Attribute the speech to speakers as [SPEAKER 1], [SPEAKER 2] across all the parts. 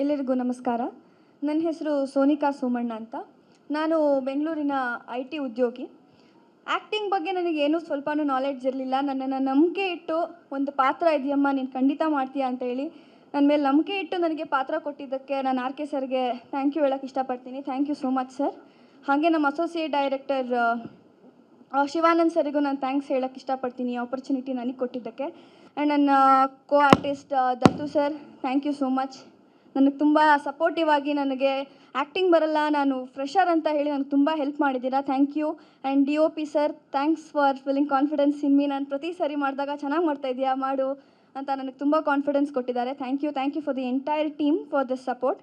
[SPEAKER 1] ಎಲ್ಲರಿಗೂ ನಮಸ್ಕಾರ. ನನ್ನ ಹೆಸರು ಸೋನಿಕಾ ಸೋಮಣ್ಣ ಅಂತ. ನಾನು ಬೆಂಗಳೂರಿನ IT ಉದ್ಯೋಗಿ. ಆ್ಯಕ್ಟಿಂಗ್ ಬಗ್ಗೆ ನನಗೇನೂ ಸ್ವಲ್ಪನೂ ನಾಲೆಡ್ಜ್ ಇರಲಿಲ್ಲ. ನನ್ನನ್ನು ನಂಬಿಕೆ ಇಟ್ಟು ಒಂದು ಪಾತ್ರ ಇದೆಯಮ್ಮ ನೀನು ಖಂಡಿತ ಮಾಡ್ತೀಯ ಅಂತ ಹೇಳಿ ನನ್ನ ಮೇಲೆ ನಂಬಿಕೆ ಇಟ್ಟು ನನಗೆ ಪಾತ್ರ ಕೊಟ್ಟಿದ್ದಕ್ಕೆ ನಾನು RK ಸರ್ಗೆ ಥ್ಯಾಂಕ್ ಯು ಹೇಳೋಕ್ಕೆ ಇಷ್ಟಪಡ್ತೀನಿ. Thank you so much sir. ಹಾಗೆ ನಮ್ಮ ಅಸೋಸಿಯೇಟ್ ಡೈರೆಕ್ಟರ್ ಶಿವಾನಂದ್ ಸರಿಗೂ ನಾನು ಥ್ಯಾಂಕ್ಸ್ ಹೇಳೋಕ್ಕೆ ಇಷ್ಟಪಡ್ತೀನಿ ಈ ಆಪರ್ಚುನಿಟಿ ನನಗೆ ಕೊಟ್ಟಿದ್ದಕ್ಕೆ. ಆ್ಯಂಡ್ ನನ್ನ co artist Dattu sir, thank you so much. ನನಗೆ ತುಂಬ ಸಪೋರ್ಟಿವ್ ಆಗಿ ನನಗೆ ಆ್ಯಕ್ಟಿಂಗ್ ಬರಲ್ಲ, ನಾನು ಫ್ರೆಷರ್ ಅಂತ ಹೇಳಿ ನನಗೆ ತುಂಬ ಹೆಲ್ಪ್ ಮಾಡಿದ್ದೀರಾ. Thank you. And DOP sir, thanks for feeling confidence in me. ನಾನು ಪ್ರತಿ ಸರಿ ಮಾಡಿದಾಗ ಚೆನ್ನಾಗಿ ಮಾಡ್ತಾಯಿದ್ದೀಯಾ ಮಾಡು ಅಂತ ನನಗೆ ತುಂಬ ಕಾನ್ಫಿಡೆನ್ಸ್ ಕೊಟ್ಟಿದ್ದಾರೆ. Thank you for the entire team for this support.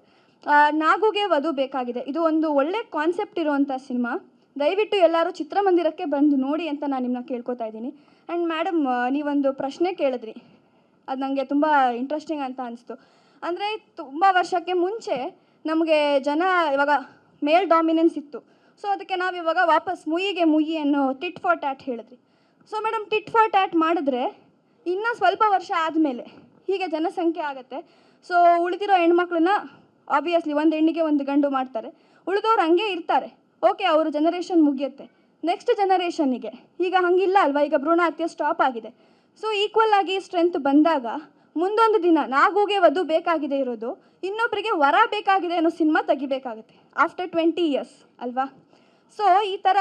[SPEAKER 1] ನಾಗುಗೆ ವಧು ಬೇಕಾಗಿದೆ, ಇದು ಒಂದು ಒಳ್ಳೆ ಕಾನ್ಸೆಪ್ಟ್ ಇರುವಂಥ ಸಿನಿಮಾ. ದಯವಿಟ್ಟು ಎಲ್ಲರೂ ಚಿತ್ರಮಂದಿರಕ್ಕೆ ಬಂದು ನೋಡಿ ಅಂತ ನಾನು ನಿಮ್ಮನ್ನ ಕೇಳ್ಕೊತಾ ಇದ್ದೀನಿ. ಆ್ಯಂಡ್ ಮೇಡಮ್, ನೀವೊಂದು ಪ್ರಶ್ನೆ ಕೇಳಿದ್ರಿ, ಅದು ನನಗೆ ತುಂಬ ಇಂಟ್ರೆಸ್ಟಿಂಗ್ ಅಂತ ಅನಿಸ್ತು. ಅಂದರೆ ತುಂಬ ವರ್ಷಕ್ಕೆ ಮುಂಚೆ ನಮಗೆ ಜನ ಇವಾಗ ಮೇಲ್ ಡಾಮಿನೆನ್ಸ್ ಇತ್ತು. ಸೊ ಅದಕ್ಕೆ ನಾವು ಇವಾಗ ವಾಪಸ್ ಮುಯ್ಯಿಗೆ ಮುಯ್ಯಿ ಅನ್ನೋ ಟಿಟ್ ಫಾರ್ ಟ್ಯಾಟ್ ಹೇಳಿದ್ರಿ. So madam, tit for that ಮಾಡಿದ್ರೆ ಇನ್ನೂ ಸ್ವಲ್ಪ ವರ್ಷ ಆದಮೇಲೆ ಹೀಗೆ ಜನಸಂಖ್ಯೆ ಆಗುತ್ತೆ. ಸೊ ಉಳಿದಿರೋ ಹೆಣ್ಮಕ್ಳನ್ನ ಆಬ್ವಿಯಸ್ಲಿ ಒಂದು ಹೆಣ್ಣಿಗೆ ಒಂದು ಗಂಡು ಮಾಡ್ತಾರೆ, ಉಳಿದವ್ರು ಹಂಗೆ ಇರ್ತಾರೆ. ಓಕೆ, ಅವ್ರ ಜನರೇಷನ್ ಮುಗಿಯುತ್ತೆ, ನೆಕ್ಸ್ಟ್ ಜನರೇಷನ್ನಿಗೆ ಈಗ ಹಂಗಿಲ್ಲ ಅಲ್ವಾ, ಈಗ ಭ್ರೂಣ ಹತ್ಯೆ ಸ್ಟಾಪ್ ಆಗಿದೆ. ಸೊ ಈಕ್ವಲ್ ಆಗಿ ಸ್ಟ್ರೆಂತ್ ಬಂದಾಗ ಮುಂದೊಂದು ದಿನ ನಾಗುಗೆ ವಧು ಬೇಕಾಗಿದೆ ಇರೋದು, ಇನ್ನೊಬ್ಬರಿಗೆ ವರ ಬೇಕಾಗಿದೆ ಅನ್ನೋ ಸಿನಿಮಾ ತೆಗಿಬೇಕಾಗುತ್ತೆ ಆಫ್ಟರ್ 20 years ಅಲ್ವಾ. ಸೊ ಈ ಥರ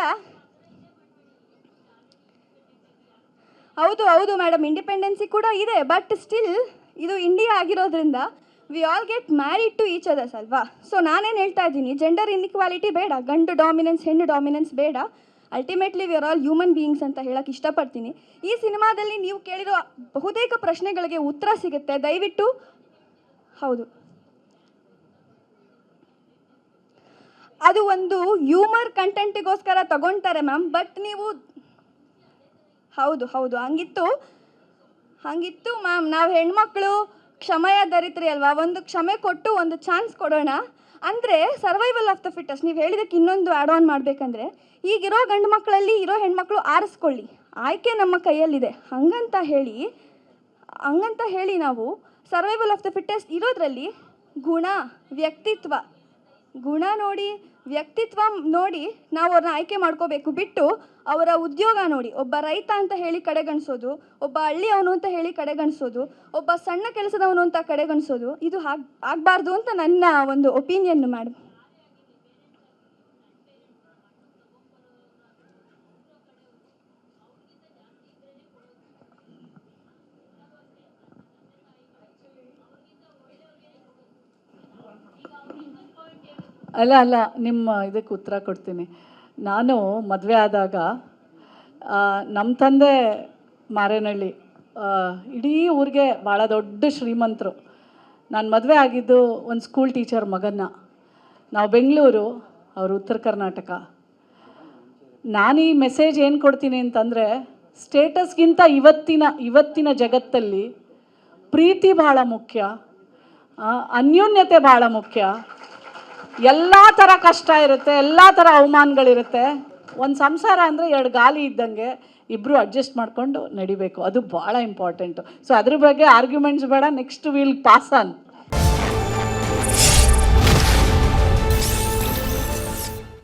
[SPEAKER 1] ಹೌದು ಮೇಡಮ್, ಇಂಡಿಪೆಂಡೆನ್ಸಿ ಕೂಡ ಇದೆ. ಬಟ್ ಸ್ಟಿಲ್ ಇದು ಇಂಡಿಯಾ ಆಗಿರೋದ್ರಿಂದ we all get married to each others ಅಲ್ವಾ. ಸೊ ನಾನೇನು ಹೇಳ್ತಾ ಇದ್ದೀನಿ, ಜೆಂಡರ್ ಇನ್ಇಕ್ವಾಲಿಟಿ ಬೇಡ, ಗಂಡು ಡಾಮಿನೆನ್ಸ್ ಹೆಣ್ಣು ಡಾಮಿನೆನ್ಸ್ ಬೇಡ. Ultimately we are all human beings ಅಂತ ಹೇಳಕ್ಕೆ ಇಷ್ಟಪಡ್ತೀನಿ. ಈ ಸಿನಿಮಾದಲ್ಲಿ ನೀವು ಕೇಳಿರೋ ಬಹುತೇಕ ಪ್ರಶ್ನೆಗಳಿಗೆ ಉತ್ತರ ಸಿಗುತ್ತೆ. ದಯವಿಟ್ಟು ಹೌದು, ಅದು ಒಂದು ಹ್ಯೂಮರ್ ಕಂಟೆಂಟಿಗೋಸ್ಕರ ತಗೊಳ್ತಾರೆ ಮ್ಯಾಮ್. ಬಟ್ ನೀವು ಹೌದು ಹಂಗಿತ್ತು ಮ್ಯಾಮ್. ನಾವು ಹೆಣ್ಮಕ್ಳು ಕ್ಷಮೆಯ ದರಿದ್ರಿ ಅಲ್ವಾ, ಒಂದು ಕ್ಷಮೆ ಕೊಟ್ಟು ಒಂದು ಚಾನ್ಸ್ ಕೊಡೋಣ. ಅಂದರೆ ಸರ್ವೈವಲ್ ಆಫ್ ದ ಫಿಟ್ಟೆಸ್ಟ್. ನೀವು ಹೇಳಿದಕ್ಕೆ ಇನ್ನೊಂದು ಆ್ಯಡ್ ಆನ್ ಮಾಡಬೇಕಂದ್ರೆ, ಈಗಿರೋ ಗಂಡು ಮಕ್ಕಳಲ್ಲಿ ಇರೋ ಹೆಣ್ಮಕ್ಳು ಆರಿಸ್ಕೊಳ್ಳಿ, ಆಯ್ಕೆ ನಮ್ಮ ಕೈಯಲ್ಲಿದೆ. ಹಂಗಂತ ಹೇಳಿ ನಾವು ಸರ್ವೈವಲ್ ಆಫ್ ದ ಫಿಟ್ಟೆಸ್ಟ್ ಇರೋದ್ರಲ್ಲಿ ವ್ಯಕ್ತಿತ್ವ ನೋಡಿ ನಾವು ಅವ್ರನ್ನ ಆಯ್ಕೆ ಮಾಡ್ಕೋಬೇಕು, ಬಿಟ್ಟು ಅವರ ಉದ್ಯೋಗ ನೋಡಿ ಒಬ್ಬ ರೈತ ಅಂತ ಹೇಳಿ ಕಡೆಗಣಿಸೋದು, ಒಬ್ಬ ಹಳ್ಳಿಯವನು ಅಂತ ಹೇಳಿ ಕಡೆಗಣಿಸೋದು, ಒಬ್ಬ ಸಣ್ಣ ಕೆಲಸದವನು ಅಂತ ಕಡೆಗಣಿಸೋದು, ಇದು ಆಗಬಾರ್ದು ಅಂತ ನನ್ನ ಒಂದು ಒಪಿನಿಯನ್ ಮೇಡಮ್.
[SPEAKER 2] ಅಲ್ಲ ನಿಮ್ಮ ಇದಕ್ಕೆ ಉತ್ತರ ಕೊಡ್ತೀನಿ. ನಾನು ಮದುವೆ ಆದಾಗ ನಮ್ಮ ತಂದೆ ಮಾರೇನಹಳ್ಳಿ, ಇಡೀ ಊರಿಗೆ ಭಾಳ ದೊಡ್ಡ ಶ್ರೀಮಂತರು. ನಾನು ಮದುವೆ ಆಗಿದ್ದು ಒಂದು ಸ್ಕೂಲ್ ಟೀಚರ್ ಮಗನ್ನ. ನಾವು ಬೆಂಗಳೂರು, ಅವರು ಉತ್ತರ ಕರ್ನಾಟಕ. ನಾನು ಈ ಮೆಸೇಜ್ ಏನು ಕೊಡ್ತೀನಿ ಅಂತಂದರೆ, ಸ್ಟೇಟಸ್ಗಿಂತ ಇವತ್ತಿನ ಜಗತ್ತಲ್ಲಿ ಪ್ರೀತಿ ಭಾಳ ಮುಖ್ಯ, ಅನ್ಯೋನ್ಯತೆ ಭಾಳ ಮುಖ್ಯ. ಎಲ್ಲ ಥರ ಕಷ್ಟ ಇರುತ್ತೆ, ಎಲ್ಲ ಥರ ಅವಮಾನಗಳಿರುತ್ತೆ. ಒಂದು ಸಂಸಾರ ಅಂದರೆ 2 ಗಾಲಿ ಇದ್ದಂಗೆ, ಇಬ್ಬರು ಅಡ್ಜಸ್ಟ್ ಮಾಡಿಕೊಂಡು ನಡಿಬೇಕು, ಅದು ಭಾಳ ಇಂಪಾರ್ಟೆಂಟು. ಸೊ ಅದ್ರ ಬಗ್ಗೆ ಆರ್ಗ್ಯುಮೆಂಟ್ಸ್ ಬೇಡ, ನೆಕ್ಸ್ಟ್ ವಿಲ್ ಪಾಸ್ ಆನ್.